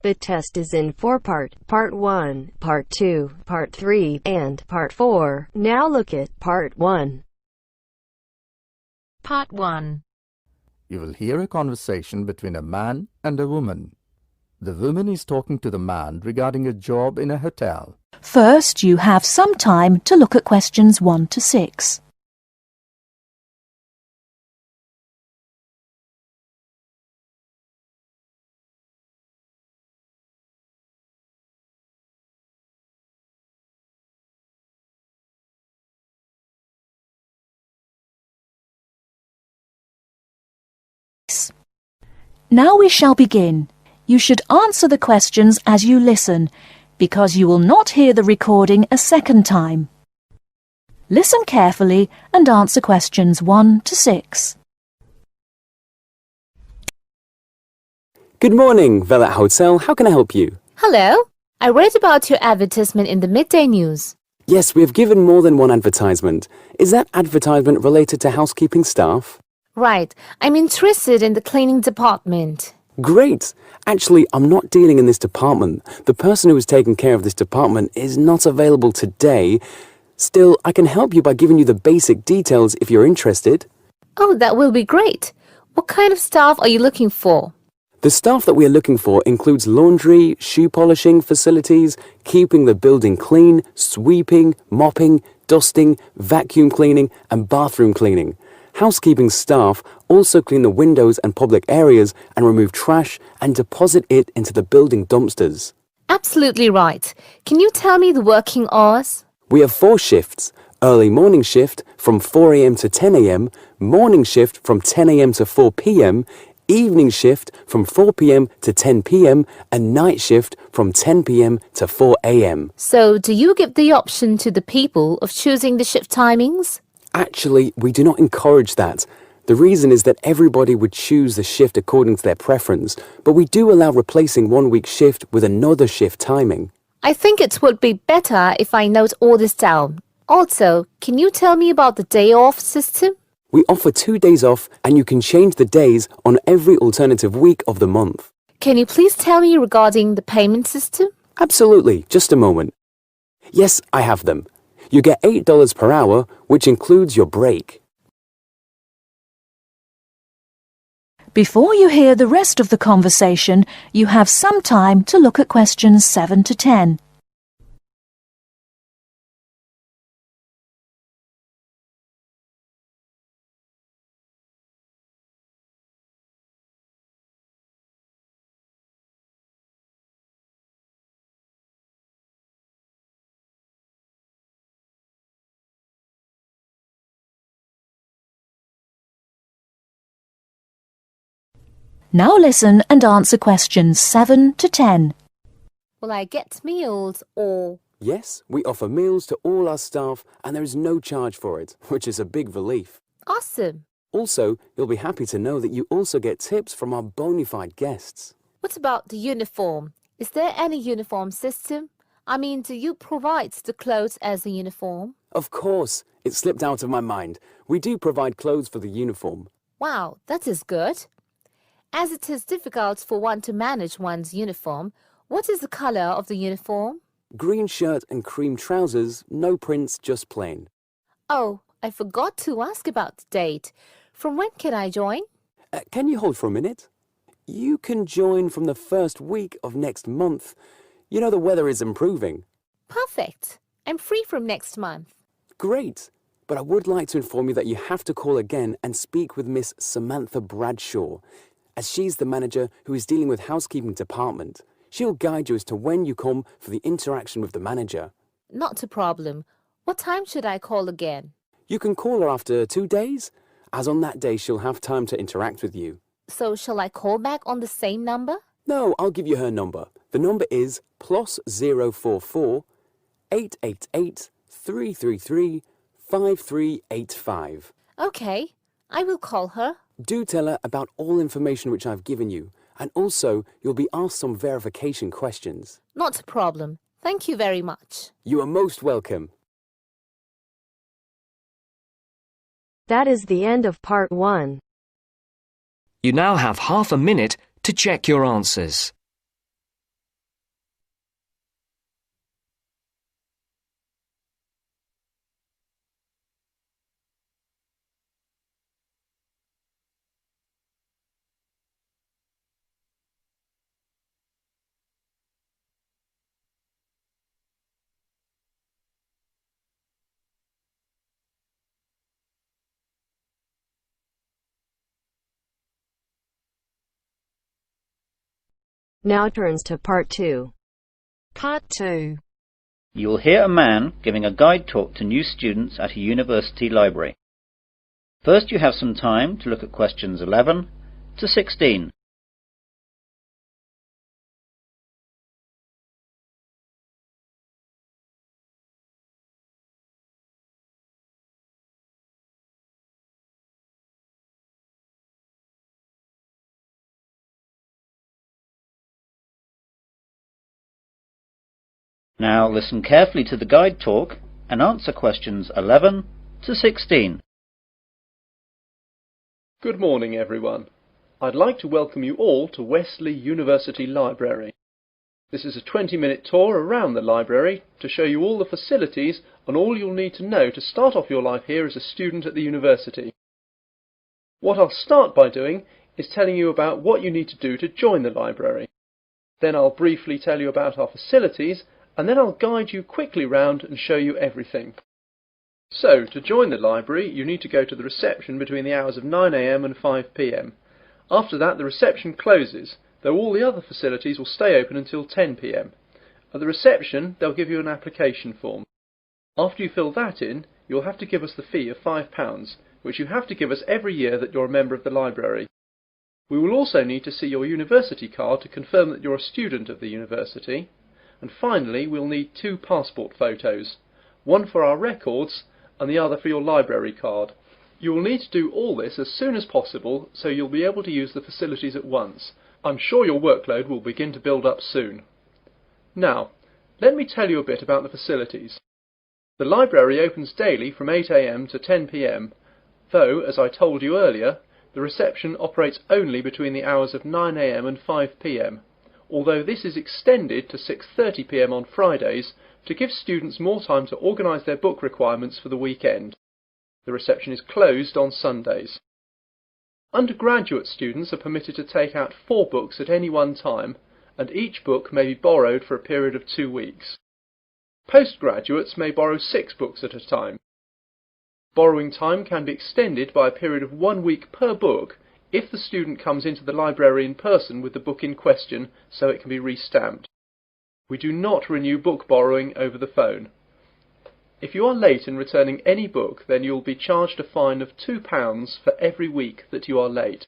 The test is in 4 parts: Part 1, Part 2, Part 3, and Part 4. Now look at Part 1. Part 1. You will hear a conversation between a man and a woman. The woman is talking to the man regarding a job in a hotel. First, you have some time to look at questions 1 to 6. Now we shall begin. You should answer the questions as you listen, because you will not hear the recording a second time. Listen carefully and answer questions 1 to 6. Good morning, Vela Hotel. How can I help you? Hello. I read about your advertisement in the midday news. Yes, we have given more than one advertisement. Is that advertisement related to housekeeping staff? Right. I'm interested in the cleaning department. Great! Actually, I'm not dealing in this department. The person who is taking care of this department is not available today. Still, I can help you by giving you the basic details if you're interested. Oh, that will be great. What kind of staff are you looking for? The staff that we are looking for includes laundry, shoe polishing facilities, keeping the building clean, sweeping, mopping, dusting, vacuum cleaning, and bathroom cleaning. Housekeeping staff also clean the windows and public areas and remove trash and deposit it into the building dumpsters. Absolutely right. Can you tell me the working hours? We have 4 shifts: early morning shift from 4 a.m. to 10 a.m., morning shift from 10 a.m. to 4 p.m., evening shift from 4 p.m. to 10 p.m., and night shift from 10 p.m. to 4 a.m. So, do you give the option to the people of choosing the shift timings? Actually, we do not encourage that. The reason is that everybody would choose the shift according to their preference, but we do allow replacing 1 week shift with another shift timing. I think it would be better if I note all this down. Also, can you tell me about the day off system? We offer 2 days off and you can change the days on every alternative week of the month. Can you please tell me regarding the payment system? Absolutely, just a moment. Yes, I have them. You get $8 per hour, which includes your break. Before you hear the rest of the conversation, you have some time to look at questions 7 to 10. Now listen and answer questions 7 to 10. Will I get meals or... Yes, we offer meals to all our staff and there is no charge for it, which is a big relief. Awesome. Also, you'll be happy to know that you also get tips from our bona fide guests. What about the uniform? Is there any uniform system? I mean, do you provide the clothes as a uniform? Of course, it slipped out of my mind. We do provide clothes for the uniform. Wow, that is good. As it is difficult for one to manage one's uniform, what is the colour of the uniform? Green shirt and cream trousers, no prints, just plain. Oh, I forgot to ask about the date. From when can I join? Can you hold for a minute? You can join from the first week of next month. You know the weather is improving. Perfect. I'm free from next month. Great. But I would like to inform you that you have to call again and speak with Miss Samantha Bradshaw, as she's the manager who is dealing with housekeeping department. She'll guide you as to when you come for the interaction with the manager. Not a problem. What time should I call again? You can call her after 2 days, as on that day she'll have time to interact with you. So shall I call back on the same number? No, I'll give you her number. The number is +044 888 333 5385. Okay, I will call her. Do tell her about all information which I've given you, and also you'll be asked some verification questions. Not a problem. Thank you very much. You are most welcome. That is the end of Part 1. You now have half a minute to check your answers. Now turns to Part 2. Part 2. You will hear a man giving a guide talk to new students at a university library. First, you have some time to look at questions 11 to 16. Now listen carefully to the guide talk and answer questions 11 to 16. Good morning, everyone. I'd like to welcome you all to Wesley University Library. This is a 20-minute tour around the library to show you all the facilities and all you'll need to know to start off your life here as a student at the university. What I'll start by doing is telling you about what you need to do to join the library. Then I'll briefly tell you about our facilities, and then I'll guide you quickly round and show you everything. So, to join the library, you need to go to the reception between the hours of 9 AM and 5 PM. After that, the reception closes, though all the other facilities will stay open until 10 PM. At the reception, they'll give you an application form. After you fill that in, you'll have to give us the fee of £5, which you have to give us every year that you're a member of the library. We will also need to see your university card to confirm that you're a student of the university. And finally, we'll need 2 passport photos, one for our records and the other for your library card. You will need to do all this as soon as possible so you'll be able to use the facilities at once. I'm sure your workload will begin to build up soon. Now, let me tell you a bit about the facilities. The library opens daily from 8 AM to 10 PM, though, as I told you earlier, the reception operates only between the hours of 9 AM and 5 PM. Although this is extended to 6:30 PM on Fridays to give students more time to organise their book requirements for the weekend. The reception is closed on Sundays. Undergraduate students are permitted to take out 4 books at any one time, and each book may be borrowed for a period of 2 weeks. Postgraduates may borrow 6 books at a time. Borrowing time can be extended by a period of 1 week per book if the student comes into the library in person with the book in question so it can be re-stamped. We do not renew book borrowing over the phone. If you are late in returning any book, then you will be charged a fine of £2 for every week that you are late.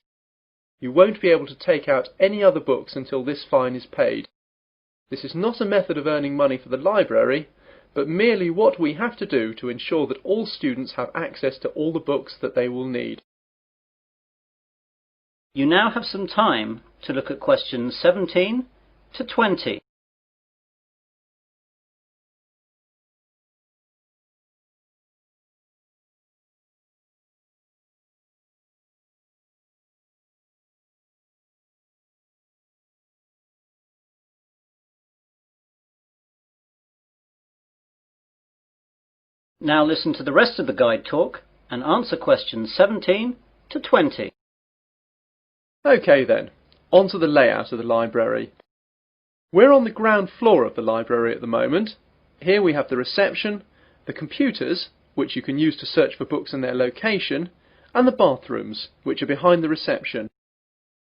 You won't be able to take out any other books until this fine is paid. This is not a method of earning money for the library, but merely what we have to do to ensure that all students have access to all the books that they will need. You now have some time to look at questions 17 to 20. Now listen to the rest of the guide talk and answer questions 17 to 20. OK then, on to the layout of the library. We're on the ground floor of the library at the moment. Here we have the reception, the computers, which you can use to search for books and their location, and the bathrooms, which are behind the reception.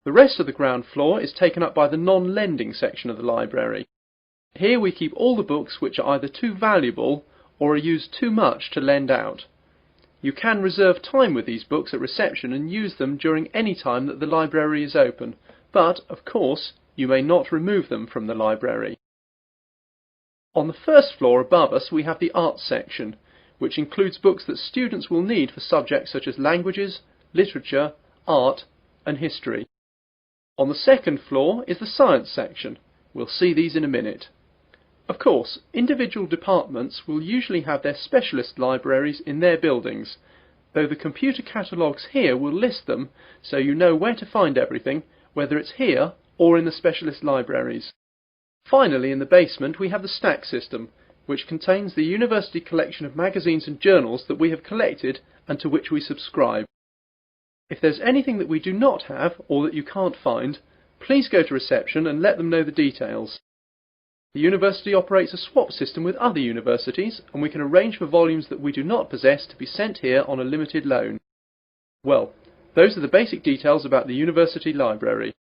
The rest of the ground floor is taken up by the non-lending section of the library. Here we keep all the books which are either too valuable or are used too much to lend out. You can reserve time with these books at reception and use them during any time that the library is open, but, of course, you may not remove them from the library. On the first floor above us we have the arts section, which includes books that students will need for subjects such as languages, literature, art and history. On the second floor is the science section. We'll see these in a minute. Of course, individual departments will usually have their specialist libraries in their buildings, though the computer catalogues here will list them so you know where to find everything, whether it's here or in the specialist libraries. Finally, in the basement we have the stack system, which contains the university collection of magazines and journals that we have collected and to which we subscribe. If there's anything that we do not have or that you can't find, please go to reception and let them know the details. The university operates a swap system with other universities, and we can arrange for volumes that we do not possess to be sent here on a limited loan. Well, those are the basic details about the university library.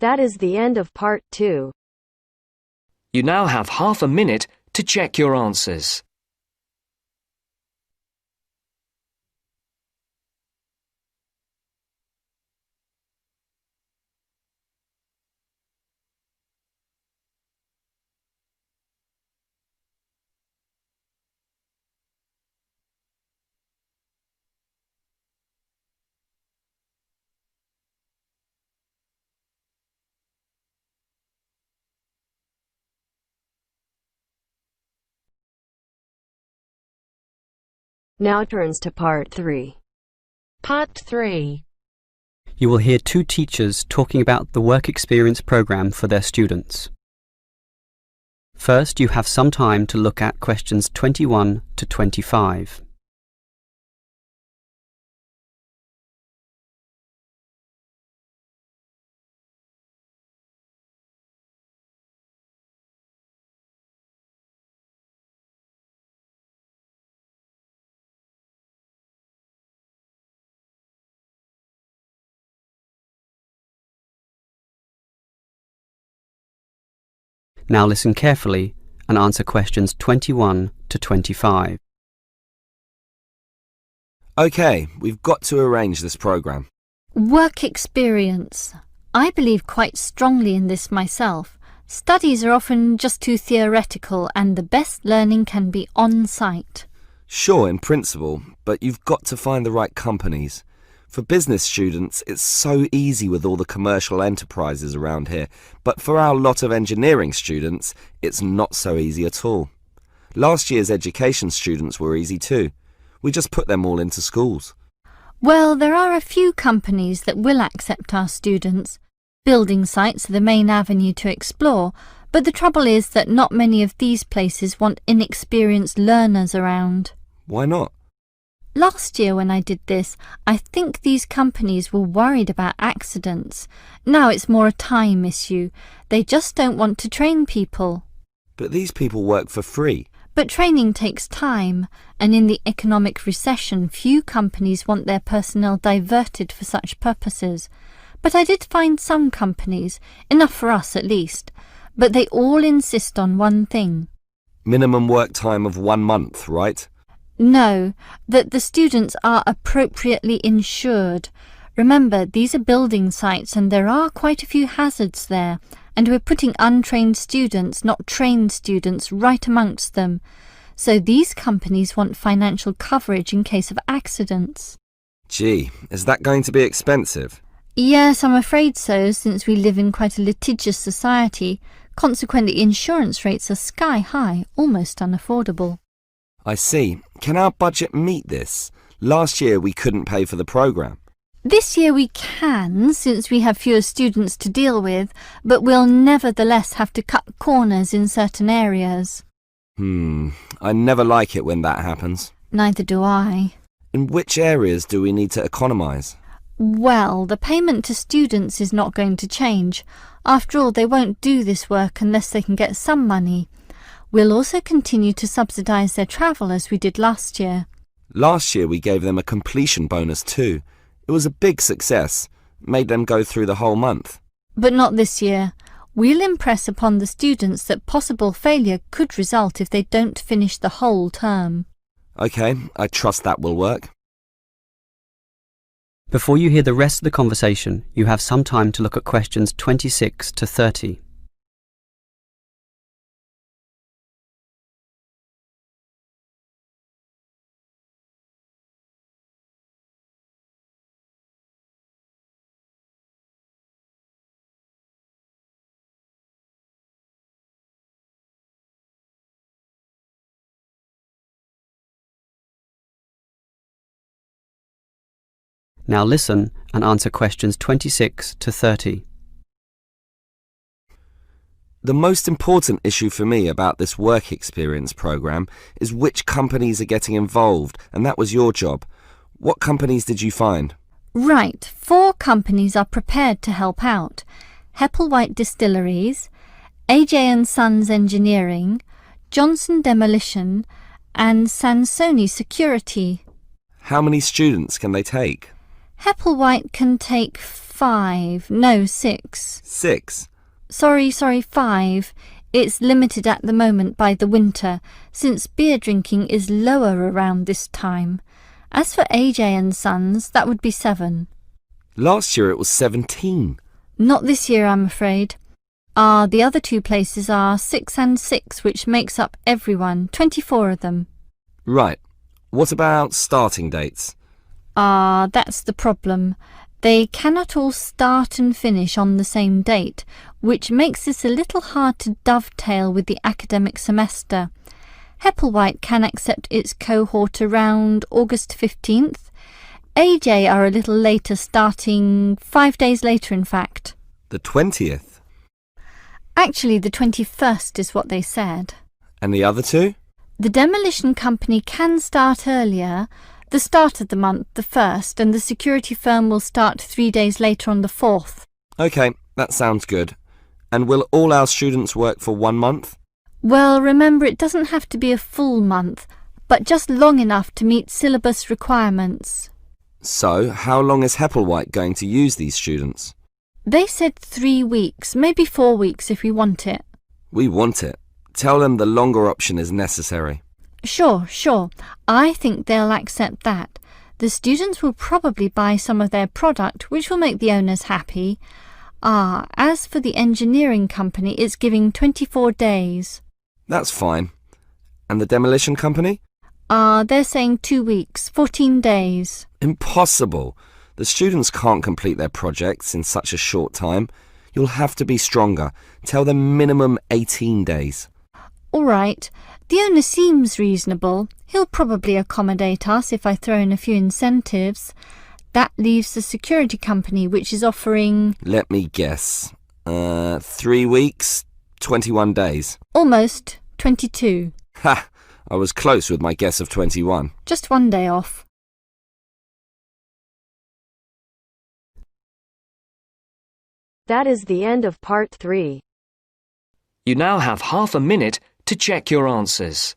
That is the end of part 2. You now have half a minute to check your answers. Now turns to part 3. Part 3. You will hear two teachers talking about the work experience program for their students. First, you have some time to look at questions 21 to 25. Now listen carefully and answer questions 21 to 25. OK, we've got to arrange this programme. Work experience. I believe quite strongly in this myself. Studies are often just too theoretical and the best learning can be on-site. Sure, in principle, but you've got to find the right companies. For business students, it's so easy with all the commercial enterprises around here, but for our lot of engineering students, it's not so easy at all. Last year's education students were easy too. We just put them all into schools. Well, there are a few companies that will accept our students. Building sites are the main avenue to explore, but the trouble is that not many of these places want inexperienced learners around. Why not? Last year when I did this, I think these companies were worried about accidents. Now it's more a time issue. They just don't want to train people. But these people work for free. But training takes time, and in the economic recession, few companies want their personnel diverted for such purposes. But I did find some companies, enough for us at least, but they all insist on one thing. Minimum work time of 1 month, right? No, that the students are appropriately insured. Remember, these are building sites and there are quite a few hazards there, and we're putting untrained students, not trained students, right amongst them. So these companies want financial coverage in case of accidents. Gee, is that going to be expensive? Yes, I'm afraid so, since we live in quite a litigious society. Consequently, insurance rates are sky high, almost unaffordable. I see. Can our budget meet this? Last year we couldn't pay for the programme. This year we can, since we have fewer students to deal with, but we'll nevertheless have to cut corners in certain areas. I never like it when that happens. Neither do I. In which areas do we need to economise? Well, the payment to students is not going to change. After all, they won't do this work unless they can get some money. We'll also continue to subsidise their travel as we did last year. Last year we gave them a completion bonus too. It was a big success. Made them go through the whole month. But not this year. We'll impress upon the students that possible failure could result if they don't finish the whole term. OK, I trust that will work. Before you hear the rest of the conversation, you have some time to look at questions 26 to 30. Now listen and answer questions 26 to 30. The most important issue for me about this work experience programme is which companies are getting involved, and that was your job. What companies did you find? Right, 4 companies are prepared to help out. Hepplewhite Distilleries, AJ & Sons Engineering, Johnson Demolition, and Sansoni Security. How many students can they take? Hepplewhite can take 5. No, 6. 6. Sorry, 5. It's limited at the moment by the winter, since beer drinking is lower around this time. As for AJ and Sons, that would be 7. Last year it was 17. Not this year, I'm afraid. The other two places are 6 and 6, which makes up everyone, 24 of them. Right. What about starting dates? That's the problem. They cannot all start and finish on the same date, which makes this a little hard to dovetail with the academic semester. Hepplewhite can accept its cohort around August 15th. AJ are a little later, starting 5 days later, in fact. The 20th. Actually, the 21st is what they said. And the other two? The demolition company can start earlier, the start of the month, the 1st, and the security firm will start 3 days later on the 4th. OK, that sounds good. And will all our students work for 1 month? Well, remember, it doesn't have to be a full month, but just long enough to meet syllabus requirements. So, how long is Hepplewhite going to use these students? They said 3 weeks, maybe 4 weeks if we want it. We want it. Tell them the longer option is necessary. Sure. I think they'll accept that. The students will probably buy some of their product, which will make the owners happy. As for the engineering company, it's giving 24 days. That's fine. And the demolition company? They're saying 2 weeks, 14 days. Impossible. The students can't complete their projects in such a short time. You'll have to be stronger. Tell them minimum 18 days. All right. The owner seems reasonable. He'll probably accommodate us if I throw in a few incentives. That leaves the security company, which is offering... Let me guess. 3 weeks, 21 days. Almost. 22. Ha! I was close with my guess of 21. Just 1 day off. That is the end of part 3. You now have half a minute to check your answers.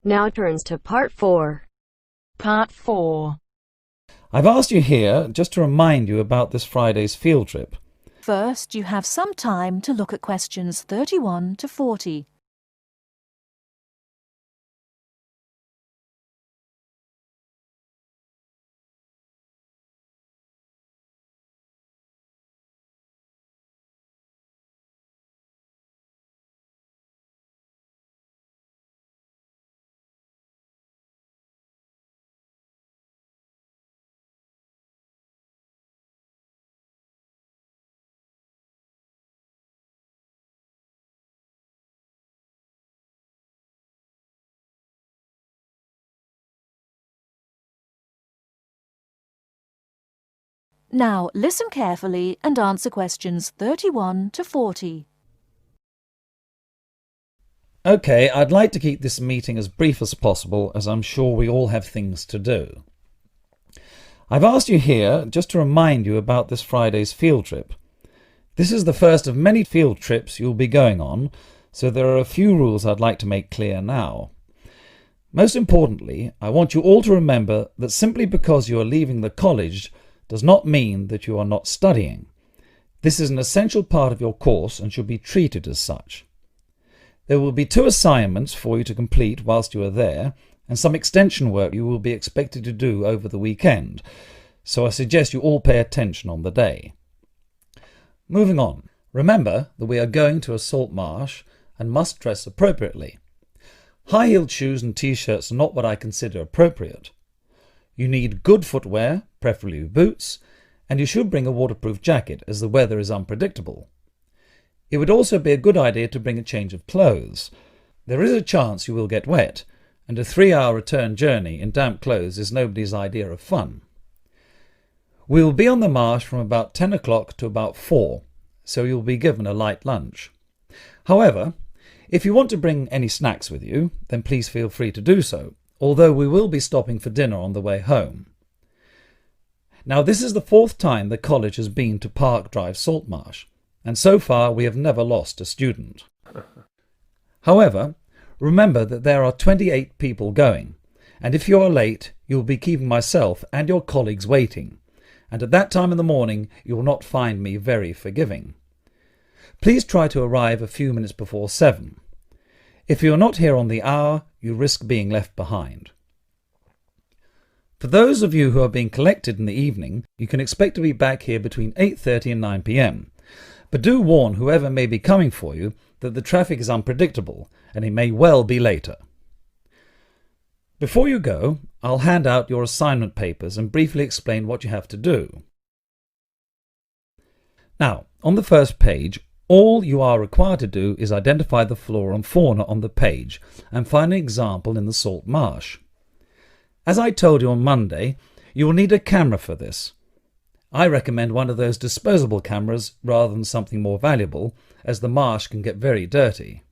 Now turns to part 4. Part 4. I've asked you here just to remind you about this Friday's field trip. First, you have some time to look at questions 31 to 40. Now, listen carefully and answer questions 31 to 40. OK, I'd like to keep this meeting as brief as possible, as I'm sure we all have things to do. I've asked you here just to remind you about this Friday's field trip. This is the first of many field trips you'll be going on, so there are a few rules I'd like to make clear now. Most importantly, I want you all to remember that simply because you are leaving the college does not mean that you are not studying. This is an essential part of your course and should be treated as such. There will be 2 assignments for you to complete whilst you are there, and some extension work you will be expected to do over the weekend, so I suggest you all pay attention on the day. Moving on, remember that we are going to a salt marsh and must dress appropriately. High-heeled shoes and t-shirts are not what I consider appropriate. You need good footwear, preferably boots, and you should bring a waterproof jacket as the weather is unpredictable. It would also be a good idea to bring a change of clothes. There is a chance you will get wet, and a 3-hour return journey in damp clothes is nobody's idea of fun. We will be on the marsh from about 10 o'clock to about 4, so you'll be given a light lunch. However, If you want to bring any snacks with you, then please feel free to do so, although we will be stopping for dinner on the way home. Now, this is the 4th time the college has been to Park Drive Saltmarsh, and so far we have never lost a student. However, remember that there are 28 people going, and if you are late, you will be keeping myself and your colleagues waiting, and at that time in the morning you will not find me very forgiving. Please try to arrive a few minutes before 7. If you are not here on the hour, you risk being left behind. For those of you who are being collected in the evening, you can expect to be back here between 8:30 and 9 p.m. But do warn whoever may be coming for you that the traffic is unpredictable and it may well be later. Before you go, I'll hand out your assignment papers and briefly explain what you have to do. Now, on the first page, all you are required to do is identify the flora and fauna on the page and find an example in the salt marsh. As I told you on Monday, you will need a camera for this. I recommend one of those disposable cameras rather than something more valuable, as the marsh can get very dirty.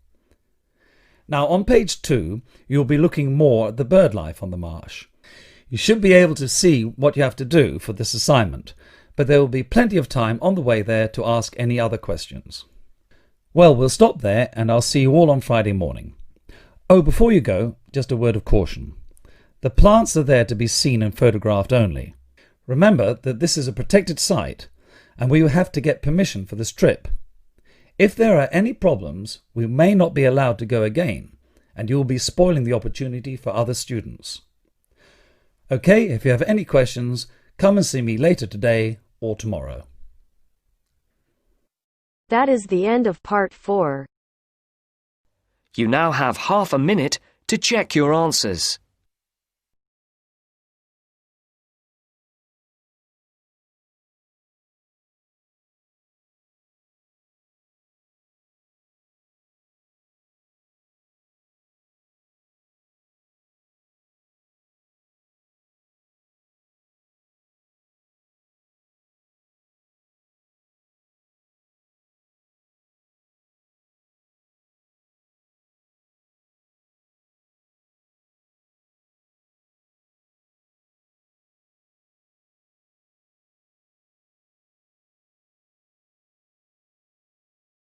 Now on page 2, you'll be looking more at the bird life on the marsh. You should be able to see what you have to do for this assignment, but there will be plenty of time on the way there to ask any other questions. Well, we'll stop there and I'll see you all on Friday morning. Oh, before you go, just a word of caution. The plants are there to be seen and photographed only. Remember that this is a protected site and we will have to get permission for this trip. If there are any problems, we may not be allowed to go again, and you will be spoiling the opportunity for other students. Okay, if you have any questions, come and see me later today or tomorrow. That is the end of part 4. You now have half a minute to check your answers.